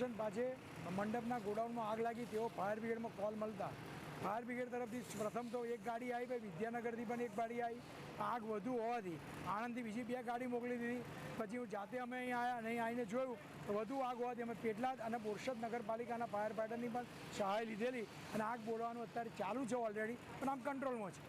Station પાસે મંડપના ગોડાઉનમાં આગ લાગી તેઓ ફાયર બ્રિગેડમાં કોલ મળતા ફાયર બ્રિગેડ તરફથી પ્રથમ તો એક ગાડી આવી, પછી વિદ્યાનગરથી પણ એક ગાડી આવી. આગ વધુ હોવાથી આણંદથી બીજી 2 ગાડી મોકલી દીધી. પછી હું જાતે અમે અહીં આવ્યા અને અહીં આવીને જોયું તો વધુ આગ હોવાથી અમે પેટલાદ અને બોરસદ નગરપાલિકાના ફાયર ફાઈટરની પણ સહાય લીધેલી અને આગ બોલવાનું અત્યારે ચાલુ છે ઓલરેડી, પણ આમ કંટ્રોલમાં છે.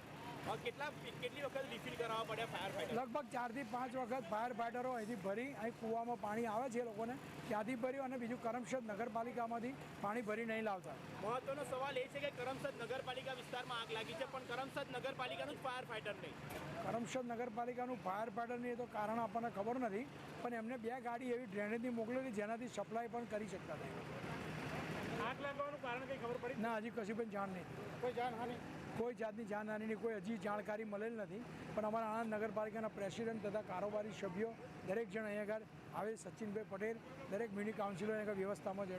કેટલી વખત રિફિલ કરાવવા પડ્યા ફાયર ફાઈટર? લગભગ 4 થી 5 વખત ફાયર ફાઈટરો અહીંથી ભરી અહીં કૂવામાં પાણી આવે છે લોકોને ત્યાંથી ભર્યું, અને બીજું કરમસદ નગરપાલિકામાંથી પાણી ભરી નહીં લાવતા. મહત્વનો સવાલ એ છે કે કરમસદ નગરપાલિકા વિસ્તારમાં આગ લાગી છે, પણ કરમસદ નગરપાલિકાનું જ ફાયર ફાઈટર નહીં. કરમસદ નગરપાલિકાનું ફાયર ફાઈટરની તો કારણ આપણને ખબર નથી, પણ એમને 2 ગાડી એવી ડ્રેનેજની મોકલેલી જેનાથી સપ્લાય પણ કરી શકતા હતા. આગ લાગવાનું કારણ કંઈ ખબર પડી? ના, હજી કશું પણ જાણ નહીં. કોઈ જાનહાનિ? કોઈ જાતની જાનહાનિની કોઈ હજી જાણકારી મળેલ નથી, પણ અમારા આણંદ નગરપાલિકાના પ્રેસિડેન્ટ તથા કારોબારી સભ્યો દરેક જણ અહીંયા આગળ આવે, સચિનભાઈ પટેલ, દરેક મિની કાઉન્સિલર અહીંયા વ્યવસ્થામાં જ